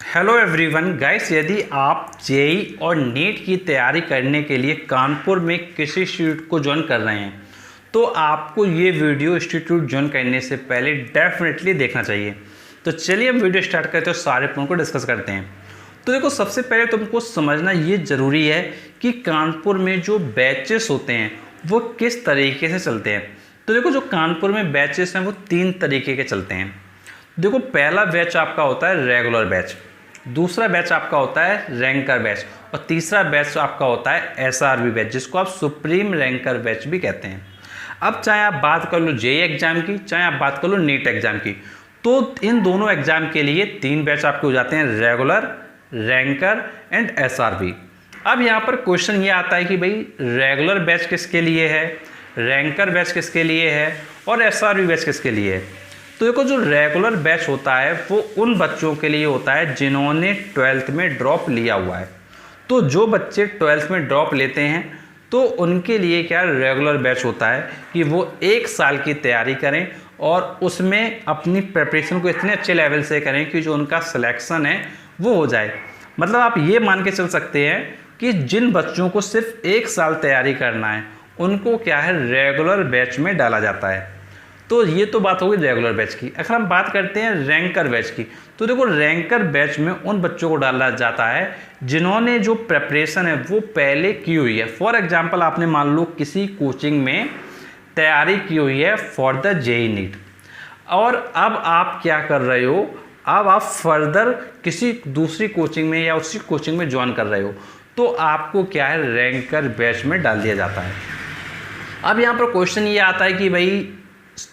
Hello everyone guys, यदि आप JEE और नीट की तैयारी करने के लिए कानपुर में किसी इंस्टीट्यूट को ज्वाइन कर रहे हैं तो आपको ये वीडियो इंस्टीट्यूट ज्वाइन करने से पहले डेफिनेटली देखना चाहिए। तो चलिए हम वीडियो स्टार्ट करते हैं और सारे पॉइंट को डिस्कस करते हैं। तो देखो, सबसे पहले तुमको समझना ये ज़रूरी है कि कानपुर में जो बैचेस होते हैं वो किस तरीके से चलते हैं। तो देखो, जो कानपुर में बैचेस हैं वो 3 तरीके के चलते हैं। देखो, पहला बैच आपका होता है रेगुलर बैच, दूसरा बैच आपका होता है रैंकर बैच और तीसरा बैच आपका होता है एसआरबी बैच, जिसको आप सुप्रीम रैंकर बैच भी कहते हैं। अब चाहे आप बात कर लो जेई एग्जाम की, चाहे आप बात कर लो नीट एग्जाम की, तो इन दोनों एग्जाम के लिए 3 बैच आपके हो जाते हैं, रेगुलर, रैंकर एंड एसआरबी। अब यहाँ पर क्वेश्चन ये आता है कि भाई रेगुलर बैच किसके लिए है, रैंकर बैच किसके लिए है और एसआरबी बैच किसके लिए है। तो देखो, जो रेगुलर बैच होता है वो उन बच्चों के लिए होता है जिन्होंने 12th में ड्रॉप लिया हुआ है। तो जो बच्चे 12th में ड्रॉप लेते हैं तो उनके लिए क्या रेगुलर बैच होता है कि वो 1 साल की तैयारी करें और उसमें अपनी प्रिपरेशन को इतने अच्छे लेवल से करें कि जो उनका सिलेक्शन है वो हो जाए। मतलब आप ये मान के चल सकते हैं कि जिन बच्चों को सिर्फ 1 साल तैयारी करना है उनको क्या है रेगुलर बैच में डाला जाता है। तो ये तो बात होगी रेगुलर बैच की। अगर हम बात करते हैं रैंकर बैच की, तो देखो रैंकर बैच में उन बच्चों को डाला जाता है जिन्होंने जो प्रिपरेशन है वो पहले की हुई है। फॉर एग्जांपल, आपने मान लो किसी कोचिंग में तैयारी की हुई है फॉर द जेई नीट, और अब आप क्या कर रहे हो, अब आप फर्दर किसी दूसरी कोचिंग में या उसी कोचिंग में ज्वाइन कर रहे हो, तो आपको क्या है रैंकर बैच में डाल दिया जाता है। अब यहाँ पर क्वेश्चन ये आता है कि भाई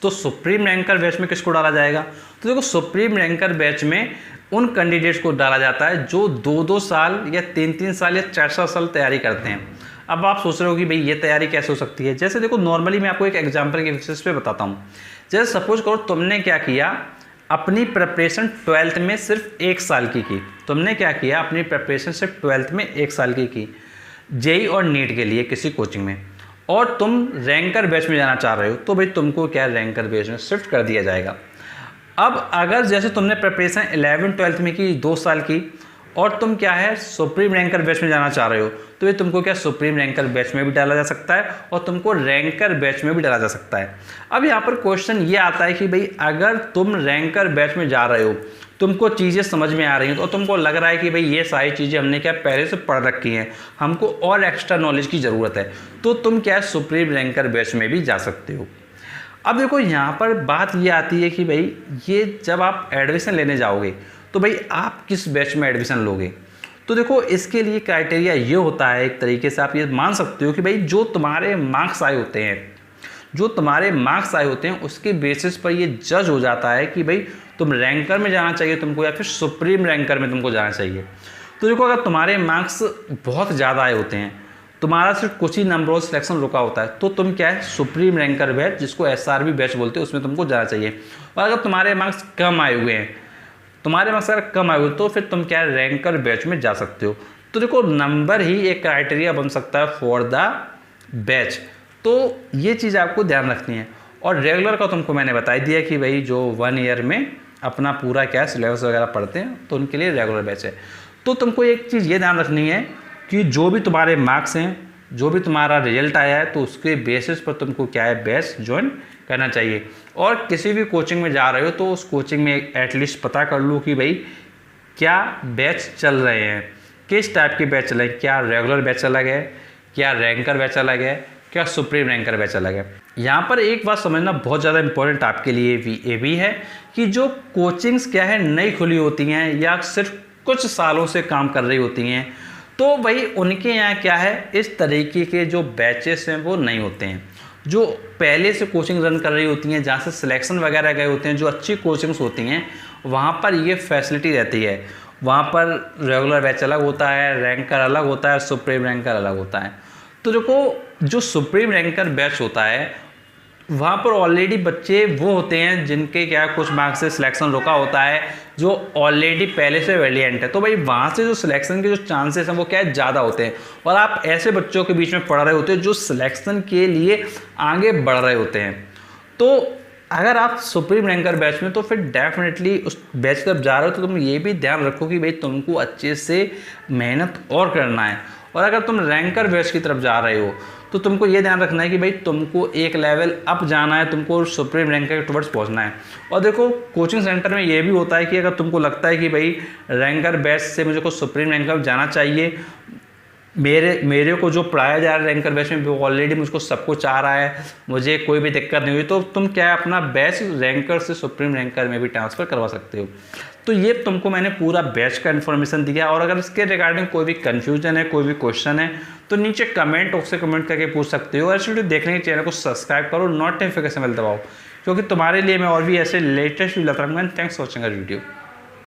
तो सुप्रीम रैंकर बैच में किसको डाला जाएगा। तो देखो, सुप्रीम रैंकर बैच में उन कैंडिडेट्स को डाला जाता है जो 2-2 साल या 3-3 साल या 4-4 साल तैयारी करते हैं। अब आप सोच रहे हो कि भाई ये तैयारी कैसे हो सकती है। जैसे देखो, नॉर्मली मैं आपको एक एग्जांपल के बेसिस पे बताता हूँ। जैसे सपोज करो तुमने क्या किया, अपनी प्रिपरेशन 12th में सिर्फ 1 साल की। तुमने क्या किया, अपनी प्रिपरेशन सिर्फ 12th में 1 साल की जेई और नीट के लिए किसी कोचिंग में, और तुम रैंकर बैच में जाना चाह रहे हो, तो भाई तुमको क्या रैंकर बैच में शिफ्ट कर दिया जाएगा। अब अगर जैसे तुमने प्रिपरेशन 11-12th में की 2 साल की और तुम क्या है सुप्रीम रैंकर बैच में जाना चाह रहे हो, तो ये तुमको क्या सुप्रीम रैंकर बैच में भी डाला जा सकता है और तुमको रैंकर बैच में भी डाला जा सकता है। अब यहाँ पर क्वेश्चन ये आता है कि भाई अगर तुम रैंकर बैच में जा रहे हो, तुमको चीज़ें समझ में आ रही हैं, तो तुमको लग रहा है कि भाई ये सारी चीज़ें हमने क्या पहले से पढ़ रखी हैं, हमको और एक्स्ट्रा नॉलेज की ज़रूरत है, तो तुम क्या सुप्रीम रैंकर बैच में भी जा सकते हो। अब देखो, यहाँ पर बात ये आती है कि भाई ये जब आप एडमिशन लेने जाओगे तो भाई आप किस बैच में एडमिशन लोगे। तो देखो, इसके लिए क्राइटेरिया ये होता है, एक तरीके से आप ये मान सकते हो कि भाई जो तुम्हारे मार्क्स आए होते हैं उसके बेसिस पर ये जज हो जाता है कि भाई तुम रैंकर में जाना चाहिए तुमको या फिर सुप्रीम रैंकर में तुमको जाना चाहिए। तो देखो, अगर तुम्हारे मार्क्स बहुत ज़्यादा आए होते हैं, तुम्हारा सिर्फ कुछ ही नंबरों से सिलेक्शन रुका होता है, तो तुम क्या है सुप्रीम रैंकर बैच, जिसको एसआरबी बैच बोलते हैं, उसमें तुमको जाना चाहिए। और अगर तुम्हारे मार्क्स कम आए हुए हैं, तो फिर तुम क्या है रैंकर बैच में जा सकते हो। तो देखो, नंबर ही एक क्राइटेरिया बन सकता है फॉर द बैच, तो ये चीज़ आपको ध्यान रखनी है। और रेगुलर का तुमको मैंने बता दिया कि भाई जो 1 ईयर में अपना पूरा क्या सिलेबस वगैरह पढ़ते हैं तो उनके लिए रेगुलर बैच है। तो तुमको एक चीज़ ये ध्यान रखनी है कि जो भी तुम्हारे मार्क्स हैं, जो भी तुम्हारा रिजल्ट आया है, तो उसके बेसिस पर तुमको क्या है बैच ज्वाइन करना चाहिए। और किसी भी कोचिंग में जा रहे हो तो उस कोचिंग में एटलीस्ट पता कर लो कि भाई क्या बैच चल रहे हैं, किस टाइप के बैच चल रहे हैं, क्या रेगुलर बैच अलग है, क्या रैंकर बैच अलग है, क्या सुप्रीम रैंकर बैच अलग है। यहाँ पर एक बात समझना बहुत ज़्यादा इंपॉर्टेंट आपके लिए ये भी है कि जो कोचिंग्स क्या है नई खुली होती हैं या सिर्फ कुछ सालों से काम कर रही होती हैं, तो भाई उनके यहाँ क्या है इस तरीके के जो बैचेस हैं वो नहीं होते हैं। जो पहले से कोचिंग रन कर रही होती हैं, जहाँ से सिलेक्शन वगैरह गए होते हैं, जो अच्छी कोचिंग्स होती हैं, वहाँ पर ये फैसिलिटी रहती है। वहाँ पर रेगुलर बैच अलग होता है, रैंकर अलग होता है, सुप्रीम रैंकर अलग होता है। तो देखो, जो सुप्रीम रैंकर बैच होता है वहाँ पर ऑलरेडी बच्चे वो होते हैं जिनके क्या कुछ मार्क्स से सिलेक्शन रुका होता है, जो ऑलरेडी पहले से वेलिएंट है। तो भाई वहाँ से जो सिलेक्शन के जो चांसेस हैं वो क्या है ज़्यादा होते हैं, और आप ऐसे बच्चों के बीच में पढ़ रहे होते हैं जो सिलेक्शन के लिए आगे बढ़ रहे होते हैं। तो अगर आप सुप्रीम रैंकर बैच में तो फिर डेफिनेटली उस बैच की तरफ जा रहे हो तो तुम ये भी ध्यान रखो कि भाई तुमको अच्छे से मेहनत और करना है। और अगर तुम रैंकर बैच की तरफ जा रहे हो तो तुमको ये ध्यान रखना है कि भाई तुमको एक लेवल अप जाना है, तुमको सुप्रीम रैंकर के टुवर्ड्स पहुंचना है। और देखो कोचिंग सेंटर में ये भी होता है कि अगर तुमको लगता है कि भाई रैंकर बैच से मुझे को सुप्रीम रैंकर जाना चाहिए, मेरे को जो पढ़ाया जा रहा है रैंकर बैच में ऑलरेडी मुझको सब कुछ आ रहा है, मुझे कोई भी दिक्कत नहीं हुई, तो तुम क्या है अपना बैच रैंकर से सुप्रीम रैंकर में भी ट्रांसफ़र करवा सकते हो। तो ये तुमको मैंने पूरा बैच का इन्फॉर्मेशन दिया। और अगर इसके रिगार्डिंग कोई भी कन्फ्यूजन है, कोई भी क्वेश्चन है तो नीचे कमेंट बॉक्स से कमेंट करके पूछ सकते हो। और इस वीडियो देखने के चैनल को सब्सक्राइब करो, नोटिफिकेशन बेल दबाओ, क्योंकि तुम्हारे लिए मैं और भी ऐसे लेटेस्ट वीडियो लाता रहूँगा। Thanks for watching our video.